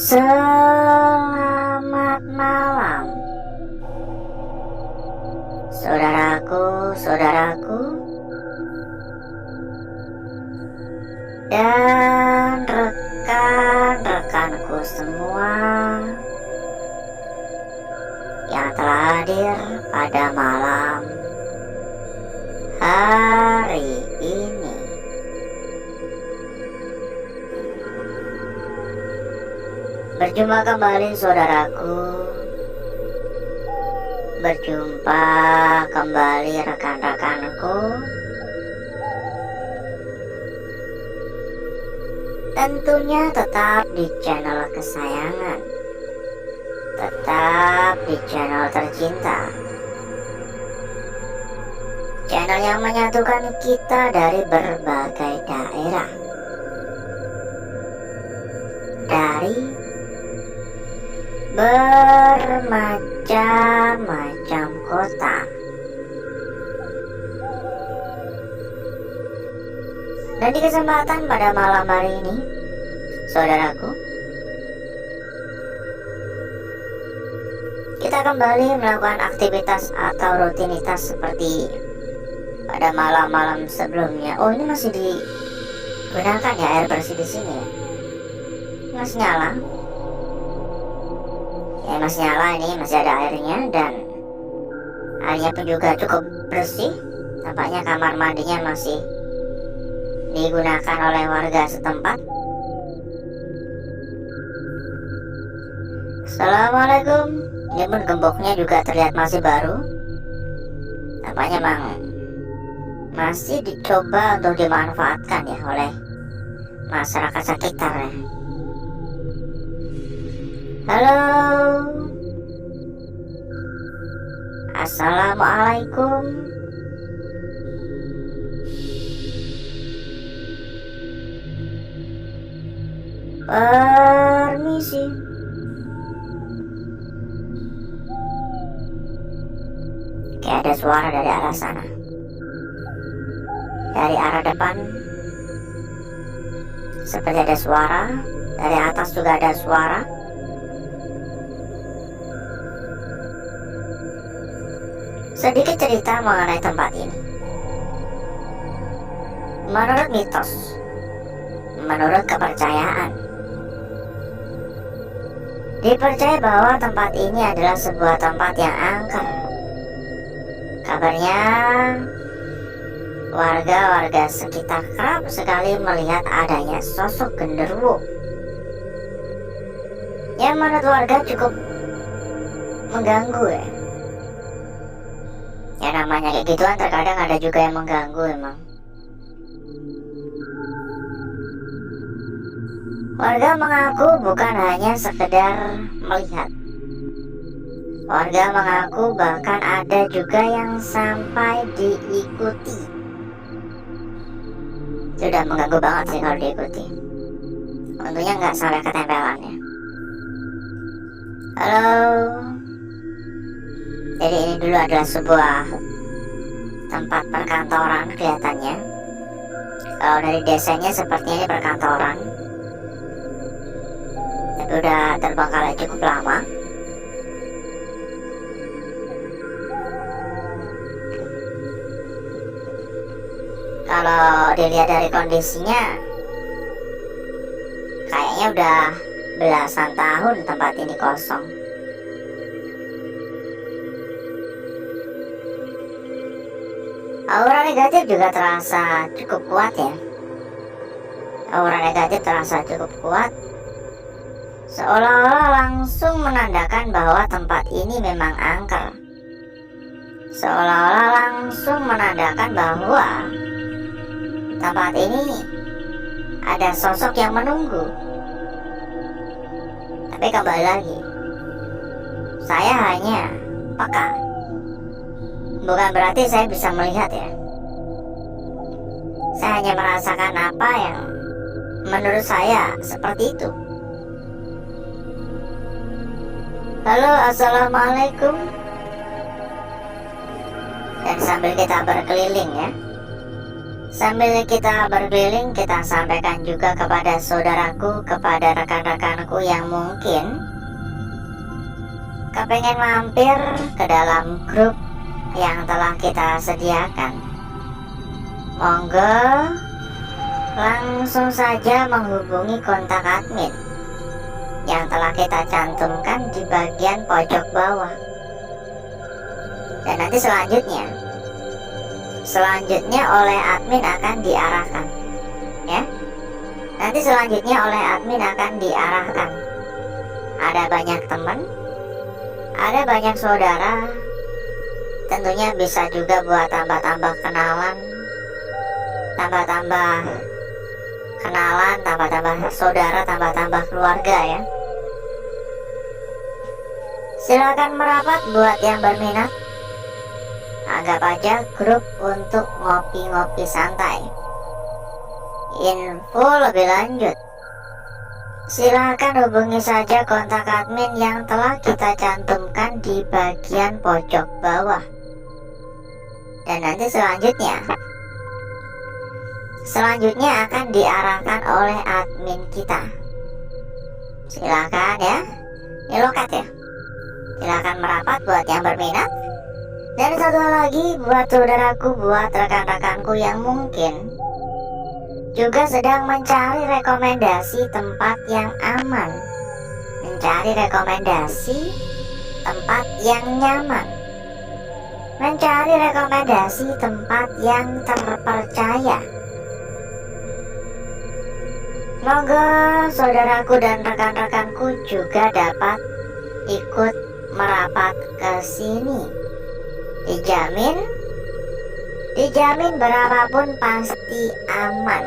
Selamat malam, saudaraku, dan rekan-rekanku semua yang telah hadir pada malam hari ini. Berjumpa kembali saudaraku, berjumpa kembali rekan-rekanku. Tentunya tetap di channel kesayangan, tetap di channel tercinta, channel yang menyatukan kita dari berbagai daerah, dari bermacam-macam kota. Dan di kesempatan pada malam hari ini, saudaraku, kita kembali melakukan aktivitas atau rutinitas seperti pada malam-malam sebelumnya. Oh, ini masih digunakan ya air bersih di sini ya? Masih nyala? Ya masih nyala, ini masih ada airnya, dan airnya pun juga cukup bersih. Tampaknya kamar mandinya masih digunakan oleh warga setempat. Assalamualaikum. Ini pun gemboknya juga terlihat masih baru. Tampaknya memang masih dicoba untuk dimanfaatkan ya oleh masyarakat sekitar ya. Halo, assalamualaikum. Permisi. Kayak ada suara dari arah sana, dari arah depan seperti ada suara, dari atas juga ada suara. Sedikit cerita mengenai tempat ini. Menurut mitos, menurut kepercayaan, dipercaya bahwa tempat ini adalah sebuah tempat yang angker. Kabarnya warga-warga sekitar kerap sekali melihat adanya sosok genderuwo yang menurut warga cukup mengganggu ya. Ya namanya kayak gituan, terkadang ada juga yang mengganggu emang. Warga mengaku bukan hanya sekedar melihat. Warga mengaku bahkan ada juga yang sampai diikuti. Sudah mengganggu banget sih kalau diikuti. Untungnya nggak sampai ketempelan ya. Halo. Jadi ini dulu adalah sebuah tempat perkantoran kelihatannya. Kalau dari desanya sepertinya ini perkantoran, tapi udah terbengkalai cukup lama. Kalau dilihat dari kondisinya, kayaknya udah belasan tahun tempat ini kosong. Aura negatif juga terasa cukup kuat ya. Aura negatif terasa cukup kuat, seolah-olah langsung menandakan bahwa tempat ini memang angker. Seolah-olah langsung menandakan bahwa tempat ini ada sosok yang menunggu. Tapi kembali lagi, saya hanya peka, bukan berarti saya bisa melihat ya. Saya hanya merasakan apa yang menurut saya seperti itu. Halo, assalamualaikum. Dan sambil kita berkeliling ya, Sambil kita berkeliling, kita sampaikan juga kepada saudaraku, kepada rekan-rekanku yang mungkin kepengen mampir ke dalam grup yang telah kita sediakan. Monggo langsung saja menghubungi kontak admin yang telah kita cantumkan di bagian pojok bawah. Dan nanti selanjutnya oleh admin akan diarahkan, ya. Nanti selanjutnya oleh admin akan diarahkan. Ada banyak teman, ada banyak saudara, tentunya bisa juga buat tambah-tambah kenalan, tambah-tambah saudara, tambah-tambah keluarga, ya. Silakan merapat buat yang berminat. Anggap aja grup untuk ngopi-ngopi santai. Info lebih lanjut, silakan hubungi saja kontak admin yang telah kita cantumkan di bagian pojok bawah. Dan nanti selanjutnya akan diarahkan oleh admin kita. Silakan ya, ini loket ya. Silakan merapat buat yang berminat. Dan satu hal lagi buat saudaraku, buat rekan-rekanku yang mungkin juga sedang mencari rekomendasi tempat yang aman, mencari rekomendasi tempat yang nyaman, mencari rekomendasi tempat yang terpercaya. Semoga saudaraku dan rekan-rekanku juga dapat ikut merapat ke sini. Dijamin berapapun pasti aman.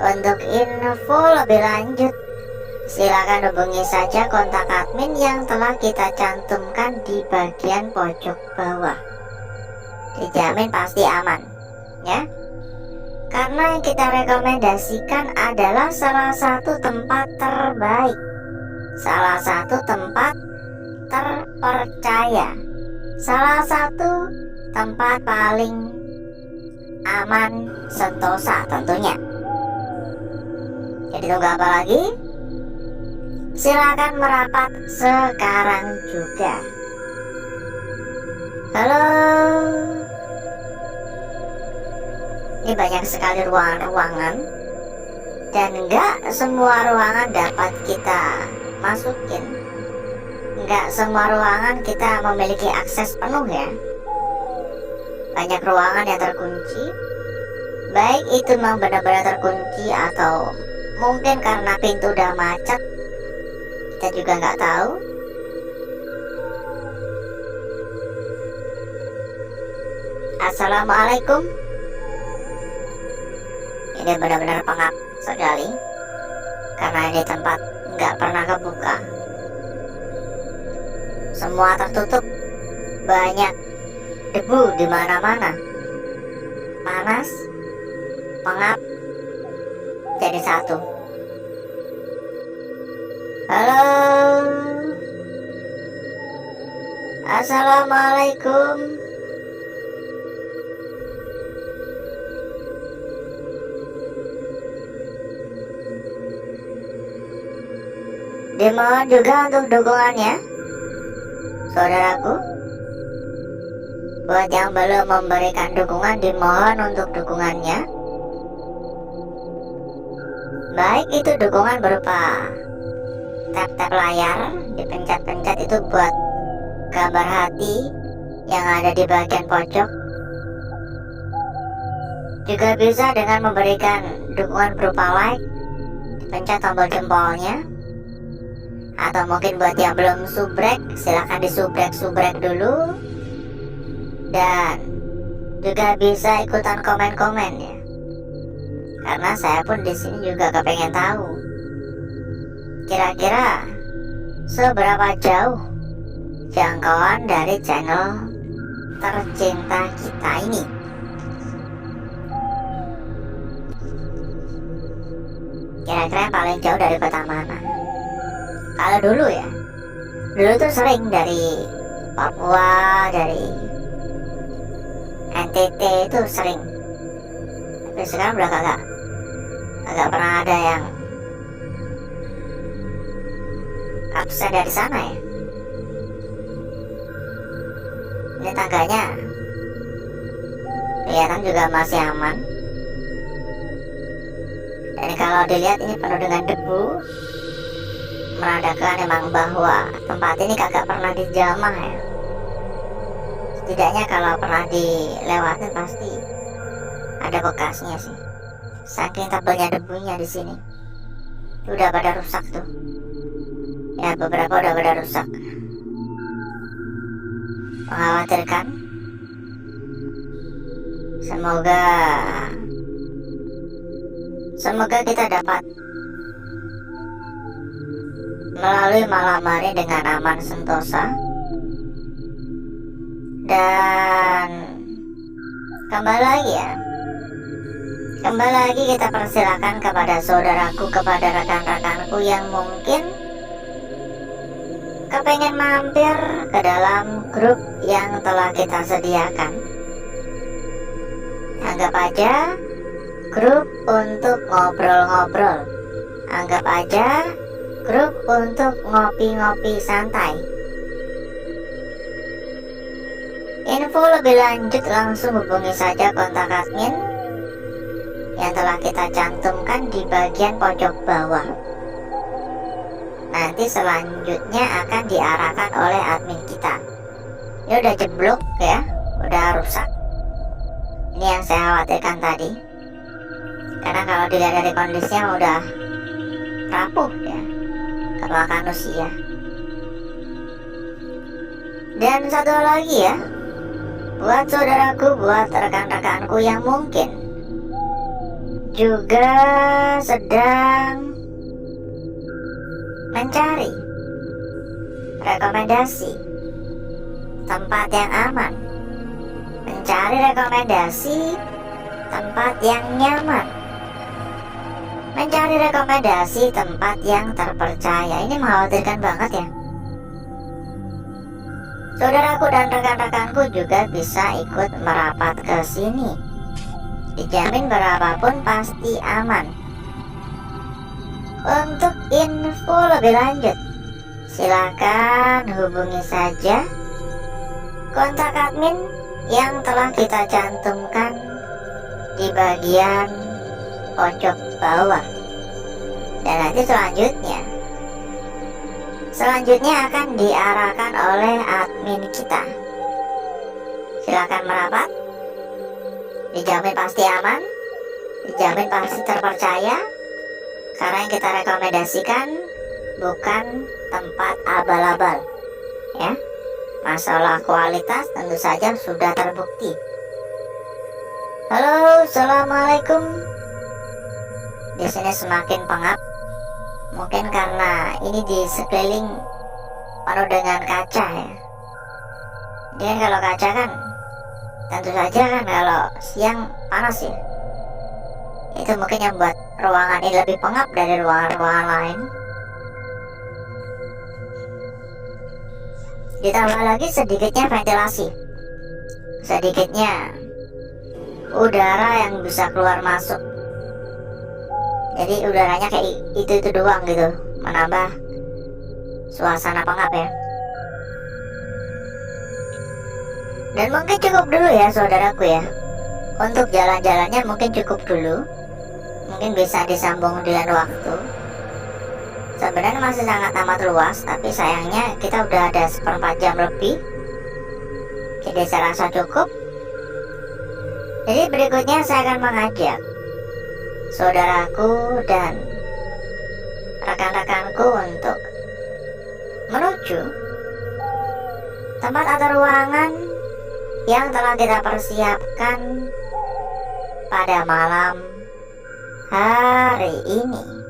Untuk info lebih lanjut, silakan hubungi saja kontak admin yang telah kita cantumkan di bagian pojok bawah. Dijamin pasti aman, ya. Karena yang kita rekomendasikan adalah salah satu tempat terbaik, salah satu tempat terpercaya, salah satu tempat paling aman sentosa tentunya. Jadi tunggu apa lagi? Silakan merapat sekarang juga. Halo. Ini banyak sekali ruangan-ruangan, dan enggak semua ruangan dapat kita masukin. Enggak semua ruangan kita memiliki akses penuh, ya. Banyak ruangan yang terkunci, baik itu memang benar-benar terkunci atau mungkin karena pintu udah macet, kita juga nggak tahu. Assalamualaikum. Ini benar-benar pengap sekali karena ini tempat nggak pernah kebuka. Semua tertutup, banyak debu di mana-mana, panas, pengap, jadi satu. Halo, assalamualaikum. Dimohon juga untuk dukungannya, saudaraku. Buat yang belum memberikan dukungan, dimohon untuk dukungannya. Baik itu dukungan berupa tap-tap layar, dipencet-pencet itu buat gambar hati yang ada di bagian pojok. Juga bisa dengan memberikan dukungan berupa like, dipencet tombol jempolnya. Atau mungkin buat yang belum subrek, silahkan disubrek dulu. Dan juga bisa ikutan komen-komen, ya. Karena saya pun di sini juga kepengen tahu kira-kira seberapa jauh jangkauan dari channel tercinta kita ini. Kira-kira yang paling jauh dari kota mana? Kalau dulu tuh sering dari Papua, dari NTT itu sering. Tapi sekarang udah kagak pernah ada yang absen dari sana ya. Ini tangganya kelihatan juga masih aman. Dan kalau dilihat ini penuh dengan debu, menandakan emang bahwa tempat ini kagak pernah dijamah ya. Setidaknya kalau pernah dilewatin pasti ada bekasnya sih. Saking tebalnya debunya di sini. Udah pada rusak tuh. Ya, beberapa udah pada rusak. Mengkhawatirkan. Semoga kita dapat melalui malam hari dengan aman sentosa. Dan kembali lagi kita persilakan kepada saudaraku, kepada rekan-rekanku yang mungkin kepengen mampir ke dalam grup yang telah kita sediakan. Anggap aja grup untuk ngobrol-ngobrol. Anggap aja grup untuk ngopi-ngopi santai. Info lebih lanjut langsung hubungi saja kontak admin yang telah kita cantumkan di bagian pojok bawah. Nanti selanjutnya akan diarahkan oleh admin kita. Ini udah jeblok ya, udah rusak. Ini yang saya khawatirkan tadi. Karena kalau dilihat dari kondisinya udah rapuh ya, kemakan usia. Dan satu lagi ya, buat saudaraku, buat rekan-rekanku yang mungkin juga sedang mencari rekomendasi tempat yang aman, mencari rekomendasi tempat yang nyaman, mencari rekomendasi tempat yang terpercaya. Ini mengkhawatirkan banget ya. Saudaraku dan rekan-rekanku juga bisa ikut merapat ke sini. Dijamin berapapun pasti aman. Untuk info lebih lanjut, silakan hubungi saja kontak admin yang telah kita cantumkan di bagian pojok bawah. Dan nanti selanjutnya akan diarahkan oleh admin kita. Silakan merapat. Dijamin pasti aman, dijamin pasti terpercaya, karena yang kita rekomendasikan bukan tempat abal-abal ya. Masalah kualitas tentu saja sudah terbukti. Halo, assalamualaikum. Di sini semakin pengap, mungkin karena ini di sekeliling penuh dengan kaca ya. Jadi kalau kaca kan tentu saja kan kalau siang panas ya. Itu mungkin yang buat ruangan ini lebih pengap dari ruangan-ruangan lain. Ditambah lagi sedikitnya ventilasi, sedikitnya udara yang bisa keluar masuk. Jadi udaranya kayak itu doang gitu, menambah suasana pengap ya. Dan mungkin cukup dulu ya saudaraku ya. Untuk jalan-jalannya mungkin cukup dulu. Mungkin bisa disambung dengan waktu. Sebenarnya masih sangat amat luas, tapi sayangnya kita udah ada 1/4 jam lebih. Jadi saya rasa cukup. Jadi berikutnya saya akan mengajak saudaraku dan rekan-rekanku untuk menuju tempat atau ruangan yang telah kita persiapkan pada malam hari ini.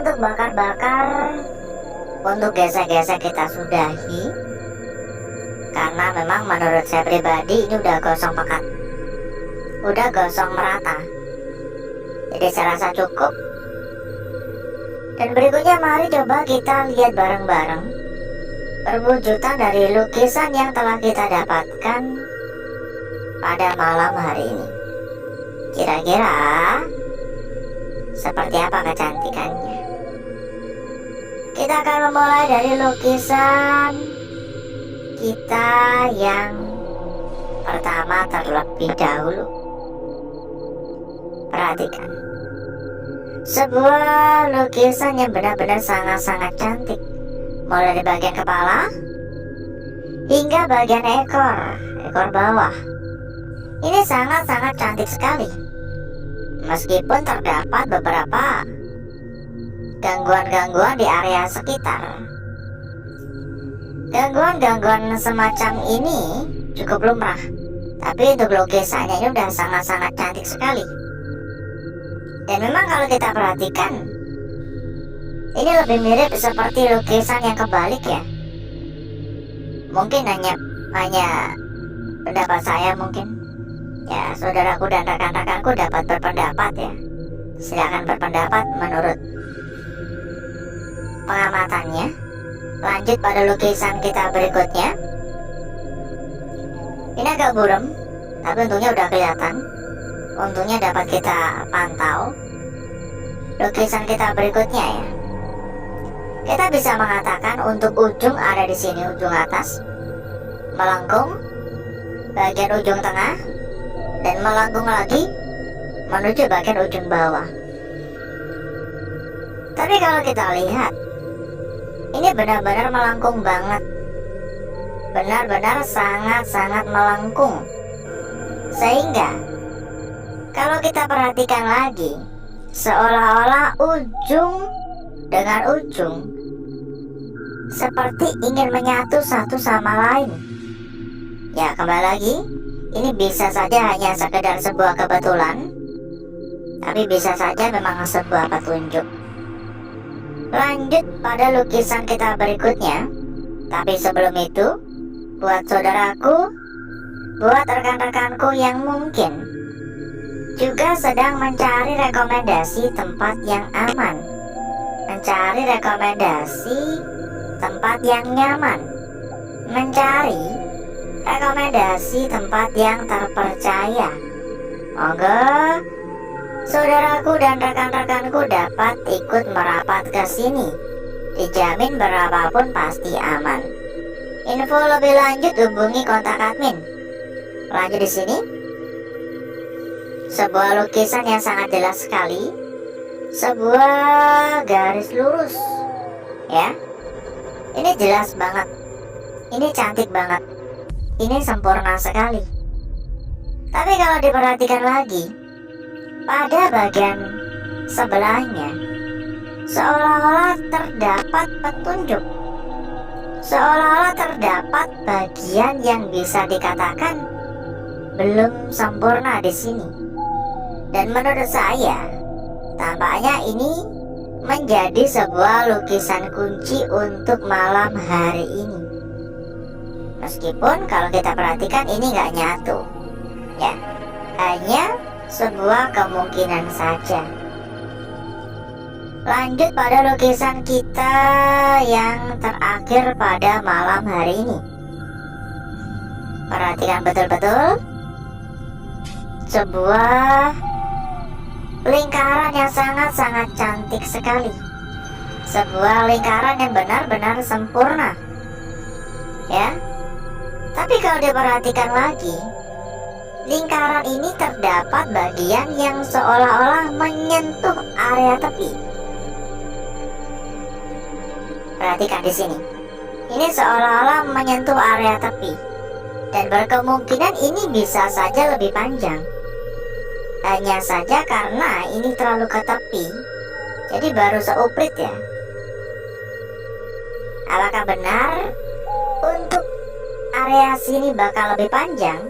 untuk bakar-bakar, untuk gesek-gesek kita sudahi. Karena memang menurut saya pribadi ini udah gosong pekat, udah gosong merata. Jadi saya rasa cukup. Dan berikutnya mari coba kita lihat bareng-bareng perwujudan dari lukisan yang telah kita dapatkan pada malam hari ini. Kira-kira seperti apa kecantikannya? Kita akan memulai dari lukisan kita yang pertama terlebih dahulu. Perhatikan, sebuah lukisan yang benar-benar sangat-sangat cantik, mulai dari bagian kepala hingga bagian ekor bawah. Ini sangat-sangat cantik sekali. Meskipun terdapat beberapa gangguan-gangguan di area sekitar. Gangguan-gangguan semacam ini cukup lumrah, tapi untuk lukisannya ini udah sangat-sangat cantik sekali. Dan memang kalau kita perhatikan, ini lebih mirip seperti lukisan yang kebalik ya. Mungkin hanya pendapat saya mungkin. Ya, saudaraku dan rekan-rekanku dapat berpendapat ya. Silakan berpendapat menurut pengamatannya. Lanjut pada lukisan kita berikutnya. Ini agak buram, tapi untungnya udah kelihatan. Untungnya dapat kita pantau. Lukisan kita berikutnya ya. Kita bisa mengatakan untuk ujung ada di sini, ujung atas, melengkung, bagian ujung tengah, dan melengkung lagi menuju bagian ujung bawah. Tapi kalau kita lihat, ini benar-benar melengkung banget. Benar-benar sangat-sangat melengkung. Sehingga kalau kita perhatikan lagi, seolah-olah ujung dengan ujung seperti ingin menyatu satu sama lain. Ya, kembali lagi, ini bisa saja hanya sekedar sebuah kebetulan, tapi bisa saja memang sebuah petunjuk. Lanjut pada lukisan kita berikutnya. Tapi sebelum itu, buat saudaraku, buat rekan-rekanku yang mungkin juga sedang mencari rekomendasi tempat yang aman, mencari rekomendasi tempat yang nyaman, mencari rekomendasi tempat yang terpercaya. Monggo saudaraku dan rekan-rekanku dapat ikut merapat ke sini. Dijamin berapapun pasti aman. Info lebih lanjut hubungi kontak admin. Lanjut di sini. Sebuah lukisan yang sangat jelas sekali. Sebuah garis lurus. Ya. Ini jelas banget. Ini cantik banget. Ini sempurna sekali. Tapi kalau diperhatikan lagi, pada bagian sebelahnya seolah-olah terdapat petunjuk. Seolah-olah terdapat bagian yang bisa dikatakan belum sempurna di sini. Dan menurut saya, tampaknya ini menjadi sebuah lukisan kunci untuk malam hari ini. Meskipun kalau kita perhatikan ini nggak nyatu, ya, hanya sebuah kemungkinan saja. Lanjut pada lukisan kita yang terakhir pada malam hari ini. Perhatikan betul-betul. Sebuah lingkaran yang sangat-sangat cantik sekali. Sebuah lingkaran yang benar-benar sempurna. Ya. Tapi kalau diperhatikan lagi, lingkaran ini terdapat bagian yang seolah-olah menyentuh area tepi. Perhatikan di sini. Ini seolah-olah menyentuh area tepi. Dan berkemungkinan ini bisa saja lebih panjang. Hanya saja karena ini terlalu ke tepi, jadi baru seuprit ya. Apakah benar untuk area sini bakal lebih panjang?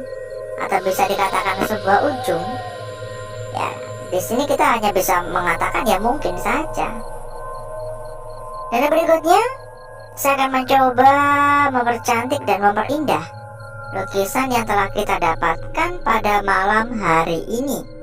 Atau bisa dikatakan sebuah ujung? Ya, di sini kita hanya bisa mengatakan ya mungkin saja. Dan yang berikutnya, saya akan mencoba mempercantik dan memperindah lukisan yang telah kita dapatkan pada malam hari ini.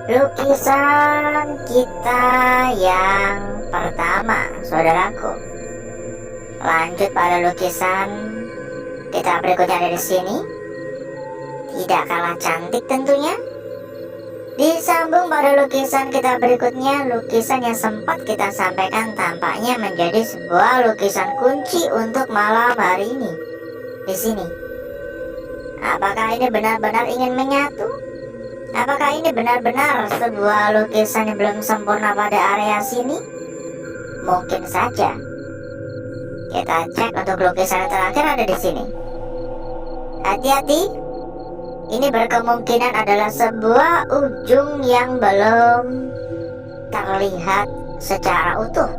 Lukisan kita yang pertama, saudaraku. Lanjut pada lukisan kita berikutnya dari sini. Tidak kalah cantik tentunya. Disambung pada lukisan kita berikutnya, lukisan yang sempat kita sampaikan tampaknya menjadi sebuah lukisan kunci untuk malam hari ini. Di sini, apakah ini benar-benar ingin menyatu? Apakah ini benar-benar sebuah lukisan yang belum sempurna pada area sini? Mungkin saja. Kita cek untuk lukisan yang terakhir ada di sini. Hati-hati. Ini berkemungkinan adalah sebuah ujung yang belum terlihat secara utuh.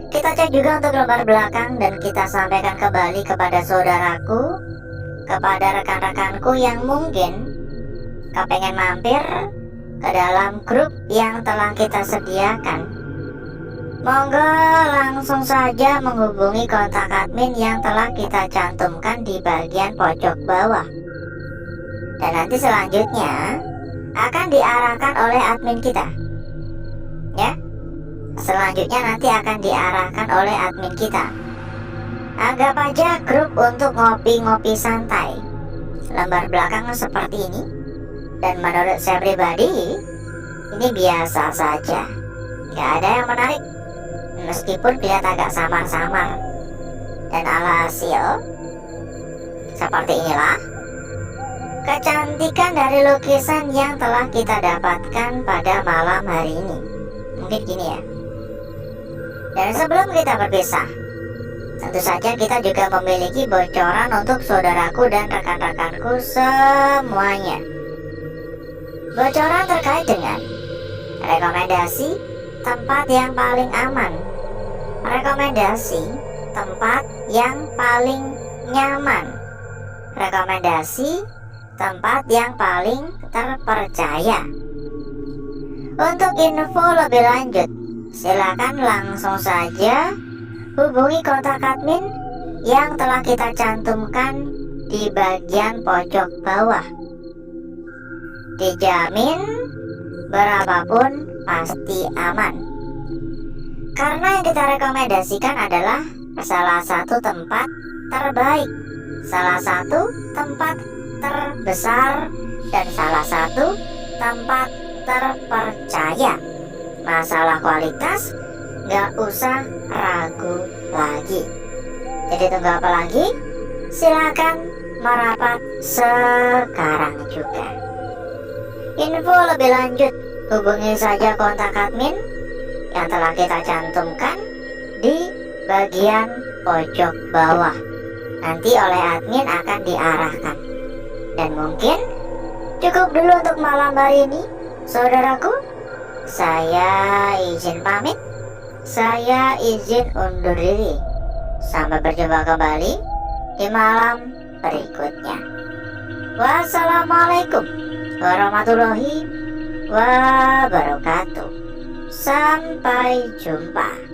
Kita cek juga untuk lembar belakang dan kita sampaikan kembali kepada saudaraku, kepada rekan-rekanku yang mungkin kepengen mampir ke dalam grup yang telah kita sediakan. Monggo langsung saja menghubungi kontak admin yang telah kita cantumkan di bagian pojok bawah. Dan nanti selanjutnya akan diarahkan oleh admin kita. Ya, selanjutnya nanti akan diarahkan oleh admin kita. Anggap aja grup untuk ngopi-ngopi santai. Lembar belakang seperti ini. Dan menurut saya pribadi, ini biasa saja. Gak ada yang menarik. Meskipun kelihatan agak samar-samar. Dan alhasil, seperti inilah kecantikan dari lukisan yang telah kita dapatkan pada malam hari ini. Mungkin gini ya. Dan sebelum kita berpisah, tentu saja kita juga memiliki bocoran untuk saudaraku dan rekan-rekanku semuanya. Bocoran terkait dengan rekomendasi tempat yang paling aman, rekomendasi tempat yang paling nyaman, rekomendasi tempat yang paling terpercaya. Untuk info lebih lanjut, silakan langsung saja hubungi kontak admin yang telah kita cantumkan di bagian pojok bawah. Dijamin berapapun pasti aman. Karena yang kita rekomendasikan adalah salah satu tempat terbaik salah satu tempat terbesar dan salah satu tempat terpercaya. Masalah kualitas nggak usah ragu lagi. Jadi tunggu apa lagi? Silakan merapat sekarang juga. Info lebih lanjut hubungi saja kontak admin yang telah kita cantumkan di bagian pojok bawah. Nanti oleh admin akan diarahkan. Dan mungkin cukup dulu untuk malam hari ini, saudaraku. Saya izin pamit. Saya izin undur diri. Sampai berjumpa kembali di malam berikutnya. Wassalamualaikum warahmatullahi wabarakatuh. Sampai jumpa.